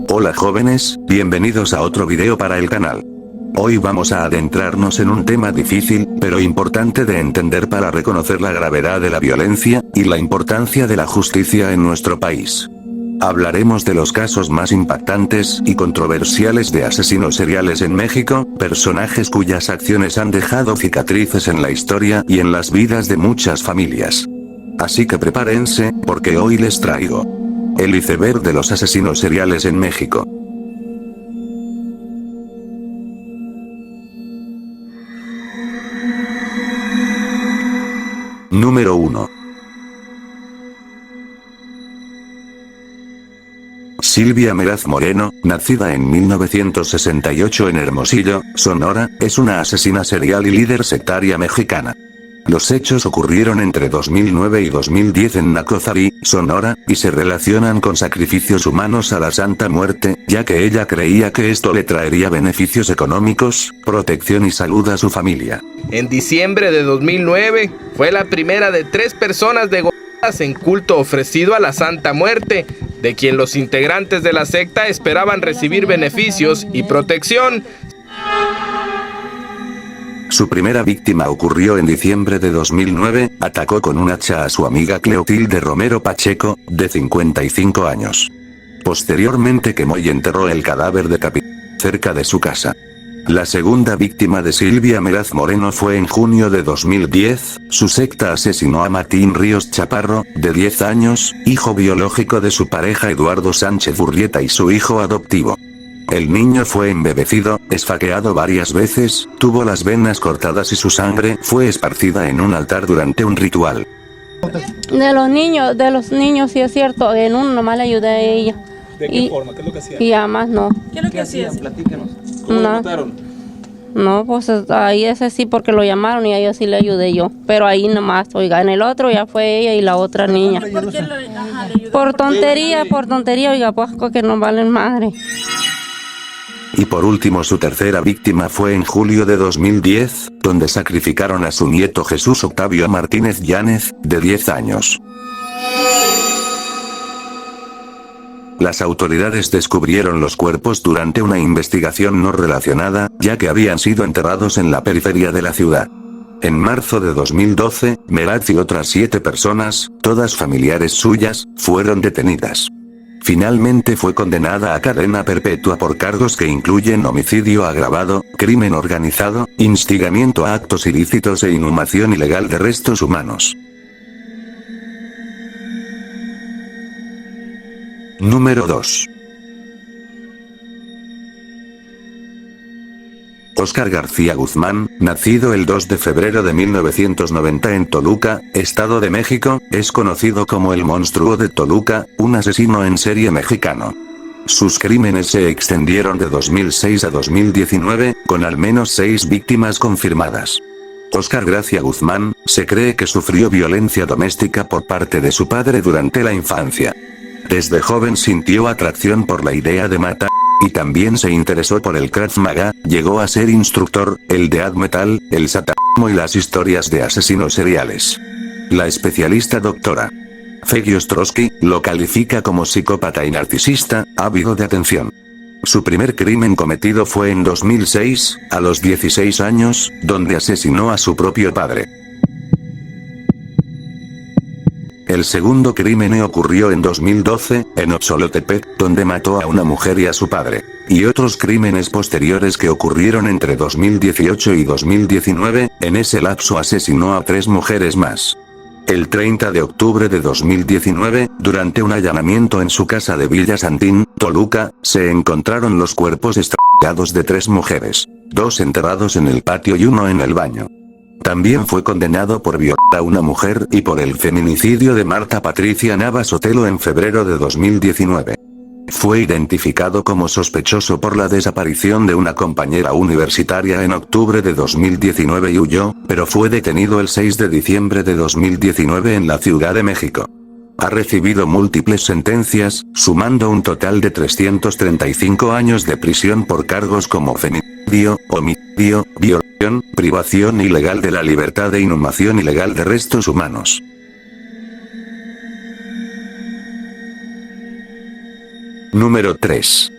Hola jóvenes, bienvenidos a otro video para el canal. Hoy vamos a adentrarnos en un tema difícil, pero importante de entender para reconocer la gravedad de la violencia, y la importancia de la justicia en nuestro país. Hablaremos de los casos más impactantes y controversiales de asesinos seriales en México, personajes cuyas acciones han dejado cicatrices en la historia y en las vidas de muchas familias. Así que prepárense, porque hoy les traigo el iceberg de los asesinos seriales en México. Número 1. Silvia Meraz Moreno, nacida en 1968 en Hermosillo, Sonora, es una asesina serial y líder sectaria mexicana. Los hechos ocurrieron entre 2009 y 2010 en Nacozari, Sonora, y se relacionan con sacrificios humanos a la Santa Muerte, ya que ella creía que esto le traería beneficios económicos, protección y salud a su familia. En diciembre de 2009, fue la primera de 3 personas degolladas en culto ofrecido a la Santa Muerte, de quien los integrantes de la secta esperaban recibir beneficios y protección. Su primera víctima ocurrió en diciembre de 2009, atacó con un hacha a su amiga Cleotilde Romero Pacheco, de 55 años. Posteriormente quemó y enterró el cadáver decapitado cerca de su casa. La segunda víctima de Silvia Meraz Moreno fue en junio de 2010, su secta asesinó a Martín Ríos Chaparro, de 10 años, hijo biológico de su pareja Eduardo Sánchez Urrieta y su hijo adoptivo. El niño fue embebecido, esfaqueado varias veces, tuvo las venas cortadas y su sangre fue esparcida en un altar durante un ritual. De los niños sí es cierto, en uno nomás le ayudé a ella. ¿De qué forma? ¿Qué es lo que hacía? Y además no. ¿Qué es lo que hacían? Platíquenos. ¿Cómo lo mataron? No, pues ahí ese sí porque lo llamaron y a ella sí le ayudé yo. Pero ahí nomás, oiga, en el otro ya fue ella y la otra niña. ¿Por qué le ayudó? Por tontería, oiga, pues que no valen madre. Y por último su tercera víctima fue en julio de 2010, donde sacrificaron a su nieto Jesús Octavio Martínez Yánez, de 10 años. Las autoridades descubrieron los cuerpos durante una investigación no relacionada, ya que habían sido enterrados en la periferia de la ciudad. En marzo de 2012, Meraz y otras 7 personas, todas familiares suyas, fueron detenidas. Finalmente fue condenada a cadena perpetua por cargos que incluyen homicidio agravado, crimen organizado, instigamiento a actos ilícitos e inhumación ilegal de restos humanos. Número 2. Óscar García Guzmán, nacido el 2 de febrero de 1990 en Toluca, Estado de México, es conocido como el Monstruo de Toluca, un asesino en serie mexicano. Sus crímenes se extendieron de 2006 a 2019, con al menos 6 víctimas confirmadas. Óscar García Guzmán, se cree que sufrió violencia doméstica por parte de su padre durante la infancia. Desde joven sintió atracción por la idea de matar, y también se interesó por el Krav Maga, llegó a ser instructor, el death metal, el satanismo y las historias de asesinos seriales. La especialista doctora Peggy Ostrowski lo califica como psicópata y narcisista, ávido de atención. Su primer crimen cometido fue en 2006, a los 16 años, donde asesinó a su propio padre. El segundo crimen ocurrió en 2012, en Oxolotepec, donde mató a una mujer y a su padre. Y otros crímenes posteriores que ocurrieron entre 2018 y 2019, en ese lapso asesinó a 3 mujeres más. El 30 de octubre de 2019, durante un allanamiento en su casa de Villa Santín, Toluca, se encontraron los cuerpos estrangulados de 3 mujeres, 2 enterrados en el patio y 1 en el baño. También fue condenado por violar a una mujer y por el feminicidio de Marta Patricia Navas Sotelo en febrero de 2019. Fue identificado como sospechoso por la desaparición de una compañera universitaria en octubre de 2019 y huyó, pero fue detenido el 6 de diciembre de 2019 en la Ciudad de México. Ha recibido múltiples sentencias, sumando un total de 335 años de prisión por cargos como feminicidio, homicidio, privación ilegal de la libertad e inhumación ilegal de restos humanos. Número 3.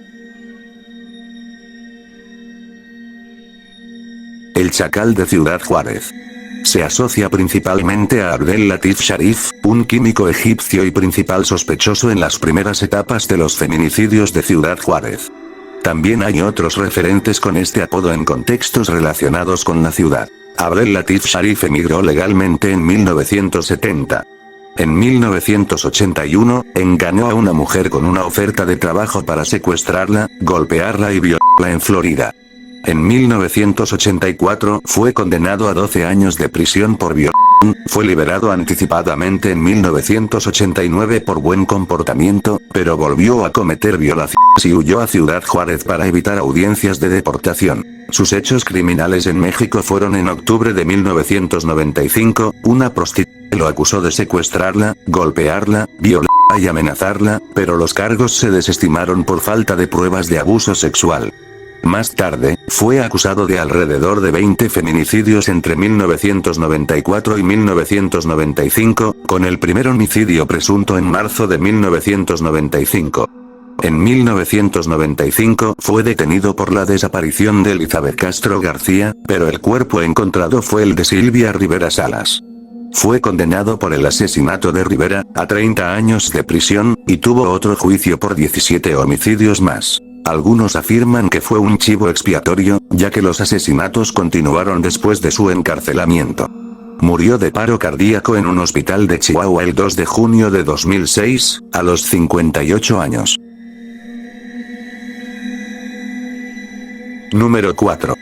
El Chacal de Ciudad Juárez. Se asocia principalmente a Abdel Latif Sharif, un químico egipcio y principal sospechoso en las primeras etapas de los feminicidios de Ciudad Juárez. También hay otros referentes con este apodo en contextos relacionados con la ciudad. Abdel Latif Sharif emigró legalmente en 1970. En 1981, engañó a una mujer con una oferta de trabajo para secuestrarla, golpearla y violarla en Florida. En 1984 fue condenado a 12 años de prisión por violación, fue liberado anticipadamente en 1989 por buen comportamiento, pero volvió a cometer violaciones y huyó a Ciudad Juárez para evitar audiencias de deportación. Sus hechos criminales en México fueron en octubre de 1995, una prostituta lo acusó de secuestrarla, golpearla, violarla y amenazarla, pero los cargos se desestimaron por falta de pruebas de abuso sexual. Más tarde, fue acusado de alrededor de 20 feminicidios entre 1994 y 1995, con el primer homicidio presunto en marzo de 1995. En 1995 fue detenido por la desaparición de Elizabeth Castro García, pero el cuerpo encontrado fue el de Silvia Rivera Salas. Fue condenado por el asesinato de Rivera, a 30 años de prisión, y tuvo otro juicio por 17 homicidios más. Algunos afirman que fue un chivo expiatorio, ya que los asesinatos continuaron después de su encarcelamiento. Murió de paro cardíaco en un hospital de Chihuahua el 2 de junio de 2006, a los 58 años. Número 4.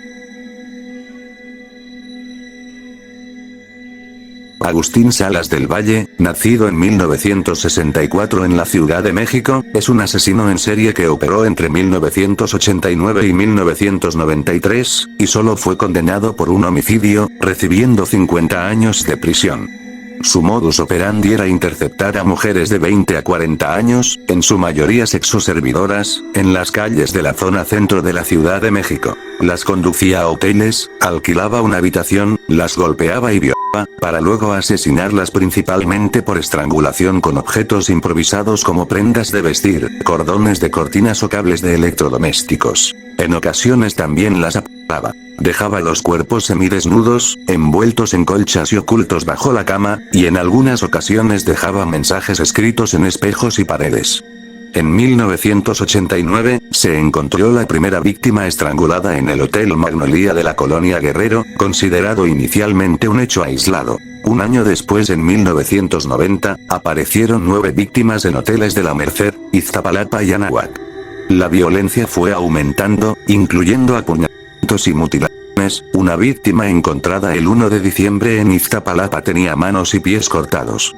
Agustín Salas del Valle, nacido en 1964 en la Ciudad de México, es un asesino en serie que operó entre 1989 y 1993, y solo fue condenado por un homicidio, recibiendo 50 años de prisión. Su modus operandi era interceptar a mujeres de 20 a 40 años, en su mayoría sexoservidoras, en las calles de la zona centro de la Ciudad de México. Las conducía a hoteles, alquilaba una habitación, las golpeaba y violaba, para luego asesinarlas principalmente por estrangulación con objetos improvisados como prendas de vestir, cordones de cortinas o cables de electrodomésticos. En ocasiones también las apuñalaba. Dejaba los cuerpos semidesnudos, envueltos en colchas y ocultos bajo la cama, y en algunas ocasiones dejaba mensajes escritos en espejos y paredes. En 1989, se encontró la primera víctima estrangulada en el Hotel Magnolia de la Colonia Guerrero, considerado inicialmente un hecho aislado. Un año después, en 1990, aparecieron 9 víctimas en hoteles de La Merced, Iztapalapa y Anáhuac. La violencia fue aumentando, incluyendo apuñalamientos y mutilaciones. Una víctima encontrada el 1 de diciembre en Iztapalapa tenía manos y pies cortados.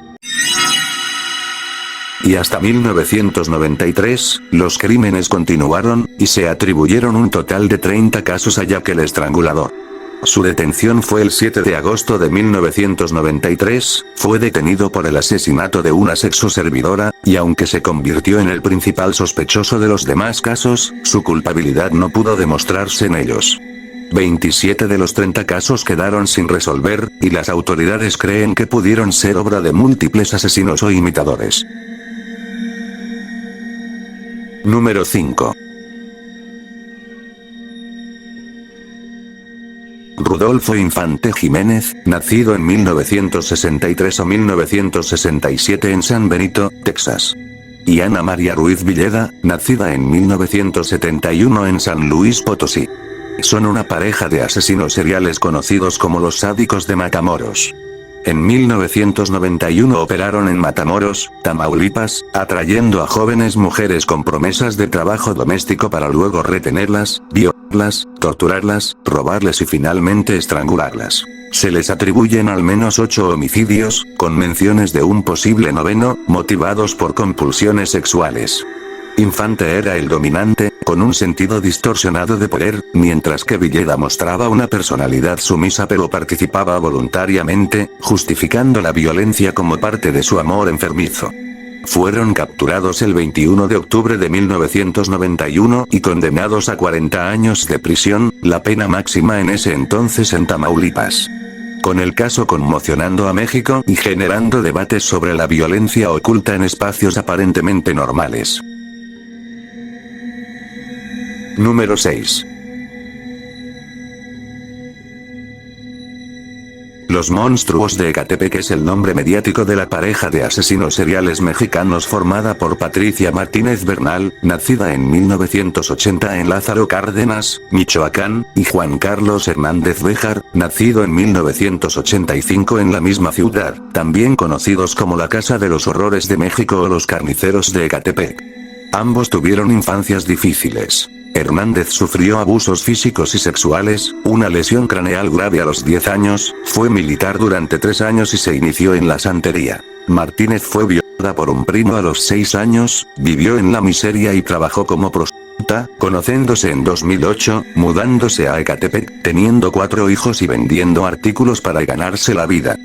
Y hasta 1993, los crímenes continuaron, y se atribuyeron un total de 30 casos a Jack el Estrangulador. Su detención fue el 7 de agosto de 1993, fue detenido por el asesinato de una sexoservidora, y aunque se convirtió en el principal sospechoso de los demás casos, su culpabilidad no pudo demostrarse en ellos. 27 de los 30 casos quedaron sin resolver, y las autoridades creen que pudieron ser obra de múltiples asesinos o imitadores. Número 5. Rudolfo Infante Jiménez, nacido en 1963 o 1967 en San Benito, Texas. Y Ana María Ruiz Villeda, nacida en 1971 en San Luis Potosí. Son una pareja de asesinos seriales conocidos como los Sádicos de Matamoros. En 1991 operaron en Matamoros, Tamaulipas, atrayendo a jóvenes mujeres con promesas de trabajo doméstico para luego retenerlas, violarlas, torturarlas, robarles y finalmente estrangularlas. Se les atribuyen al menos 8 homicidios, con menciones de un posible 9º, motivados por compulsiones sexuales. Infante era el dominante, con un sentido distorsionado de poder, mientras que Villeda mostraba una personalidad sumisa pero participaba voluntariamente, justificando la violencia como parte de su amor enfermizo. Fueron capturados el 21 de octubre de 1991 y condenados a 40 años de prisión, la pena máxima en ese entonces en Tamaulipas. Con el caso conmocionando a México y generando debates sobre la violencia oculta en espacios aparentemente normales. Número 6. Los Monstruos de Ecatepec es el nombre mediático de la pareja de asesinos seriales mexicanos formada por Patricia Martínez Bernal, nacida en 1980 en Lázaro Cárdenas, Michoacán, y Juan Carlos Hernández Béjar, nacido en 1985 en la misma ciudad, también conocidos como la Casa de los Horrores de México o los Carniceros de Ecatepec. Ambos tuvieron infancias difíciles. Hernández sufrió abusos físicos y sexuales, una lesión craneal grave a los 10 años, fue militar durante 3 años y se inició en la santería. Martínez fue violada por un primo a los 6 años, vivió en la miseria y trabajó como prostituta, conociéndose en 2008, mudándose a Ecatepec, teniendo 4 hijos y vendiendo artículos para ganarse la vida.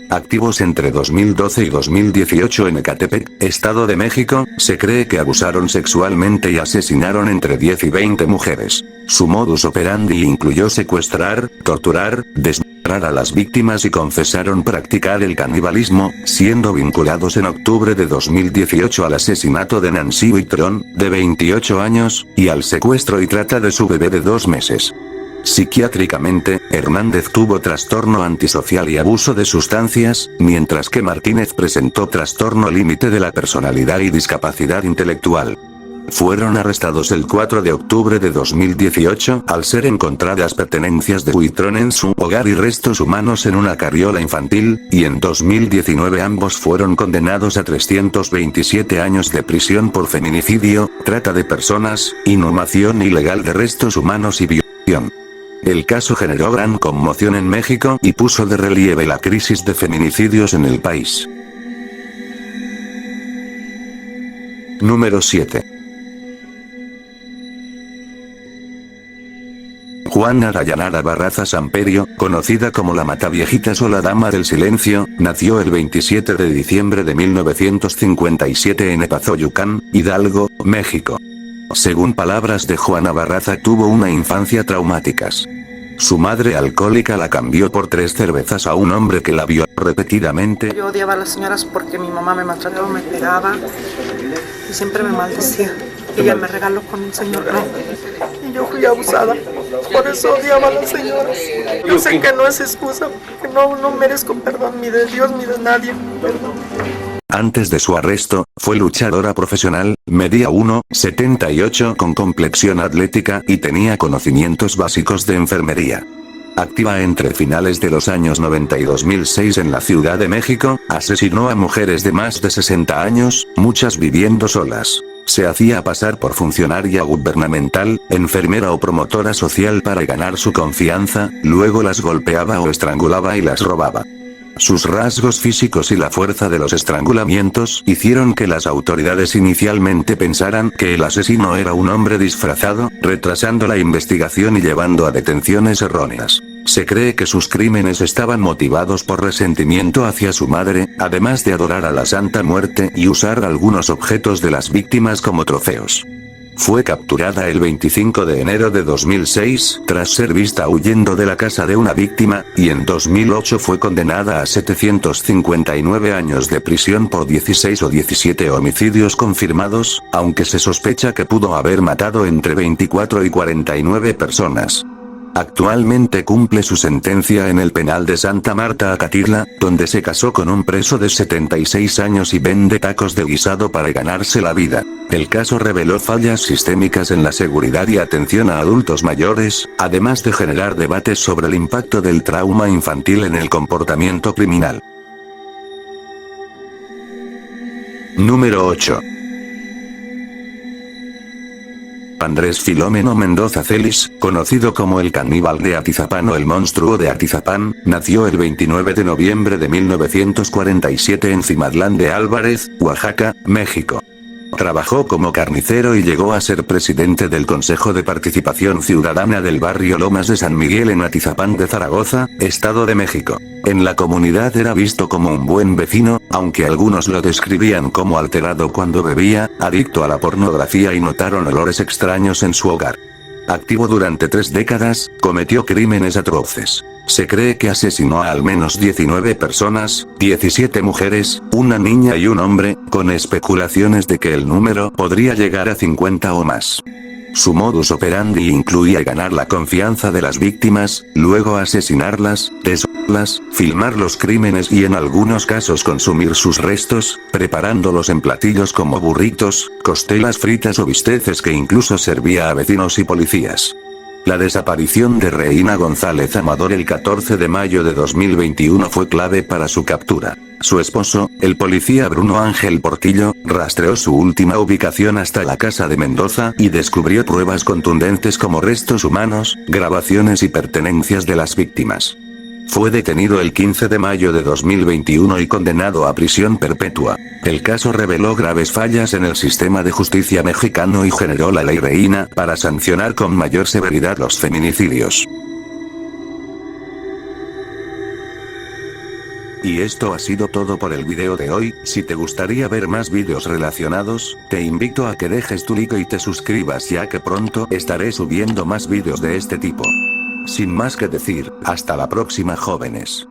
Activos entre 2012 y 2018 en Ecatepec, Estado de México, se cree que abusaron sexualmente y asesinaron entre 10 y 20 mujeres. Su modus operandi incluyó secuestrar, torturar, desmembrar a las víctimas y confesaron practicar el canibalismo, siendo vinculados en octubre de 2018 al asesinato de Nancy Huitrón, de 28 años, y al secuestro y trata de su bebé de 2 meses. Psiquiátricamente, Hernández tuvo trastorno antisocial y abuso de sustancias, mientras que Martínez presentó trastorno límite de la personalidad y discapacidad intelectual. Fueron arrestados el 4 de octubre de 2018 al ser encontradas pertenencias de Huitrón en su hogar y restos humanos en una carriola infantil, y en 2019 ambos fueron condenados a 327 años de prisión por feminicidio, trata de personas, inhumación ilegal de restos humanos y violación. El caso generó gran conmoción en México y puso de relieve la crisis de feminicidios en el país. Número 7. Juana Dayanara Barraza Samperio, conocida como la Mataviejitas o la Dama del Silencio, nació el 27 de diciembre de 1957 en Epazoyucán, Hidalgo, México. Según palabras de Juana Barraza, tuvo una infancia traumáticas. Su madre alcohólica la cambió por 3 cervezas a un hombre que la violó repetidamente. Yo odiaba a las señoras porque mi mamá me maltrataba, me pegaba y siempre me maldecía. Ella me regaló con un señor y yo fui abusada. Por eso odiaba a las señoras. Yo sé que no es excusa, porque no merezco perdón ni de Dios ni de nadie. Perdón. Antes de su arresto, fue luchadora profesional, medía 1,78 con complexión atlética y tenía conocimientos básicos de enfermería. Activa entre finales de los años 90 y 2006 en la Ciudad de México, asesinó a mujeres de más de 60 años, muchas viviendo solas. Se hacía pasar por funcionaria gubernamental, enfermera o promotora social para ganar su confianza, luego las golpeaba o estrangulaba y las robaba. Sus rasgos físicos y la fuerza de los estrangulamientos hicieron que las autoridades inicialmente pensaran que el asesino era un hombre disfrazado, retrasando la investigación y llevando a detenciones erróneas. Se cree que sus crímenes estaban motivados por resentimiento hacia su madre, además de adorar a la Santa Muerte y usar algunos objetos de las víctimas como trofeos. Fue capturada el 25 de enero de 2006, tras ser vista huyendo de la casa de una víctima, y en 2008 fue condenada a 759 años de prisión por 16 o 17 homicidios confirmados, aunque se sospecha que pudo haber matado entre 24 y 49 personas. Actualmente cumple su sentencia en el penal de Santa Marta Acatitla, donde se casó con un preso de 76 años y vende tacos de guisado para ganarse la vida. El caso reveló fallas sistémicas en la seguridad y atención a adultos mayores, además de generar debates sobre el impacto del trauma infantil en el comportamiento criminal. Número 8. Andrés Filomeno Mendoza Celis, conocido como el caníbal de Atizapán o el monstruo de Atizapán, nació el 29 de noviembre de 1947 en Cimatlán de Álvarez, Oaxaca, México. Trabajó como carnicero y llegó a ser presidente del Consejo de Participación Ciudadana del barrio Lomas de San Miguel en Atizapán de Zaragoza, Estado de México. En la comunidad era visto como un buen vecino, aunque algunos lo describían como alterado cuando bebía, adicto a la pornografía y notaron olores extraños en su hogar. Activo durante 3 décadas, cometió crímenes atroces. Se cree que asesinó a al menos 19 personas, 17 mujeres, una niña y un hombre, con especulaciones de que el número podría llegar a 50 o más. Su modus operandi incluía ganar la confianza de las víctimas, luego asesinarlas, desollarlas, filmar los crímenes y en algunos casos consumir sus restos, preparándolos en platillos como burritos, costelas fritas o bisteces que incluso servía a vecinos y policías. La desaparición de Reina González Amador el 14 de mayo de 2021 fue clave para su captura. Su esposo, el policía Bruno Ángel Portillo, rastreó su última ubicación hasta la casa de Mendoza y descubrió pruebas contundentes como restos humanos, grabaciones y pertenencias de las víctimas. Fue detenido el 15 de mayo de 2021 y condenado a prisión perpetua. El caso reveló graves fallas en el sistema de justicia mexicano y generó la ley Reina para sancionar con mayor severidad los feminicidios. Y esto ha sido todo por el video de hoy. Si te gustaría ver más vídeos relacionados, te invito a que dejes tu like y te suscribas, ya que pronto estaré subiendo más vídeos de este tipo. Sin más que decir, hasta la próxima, jóvenes.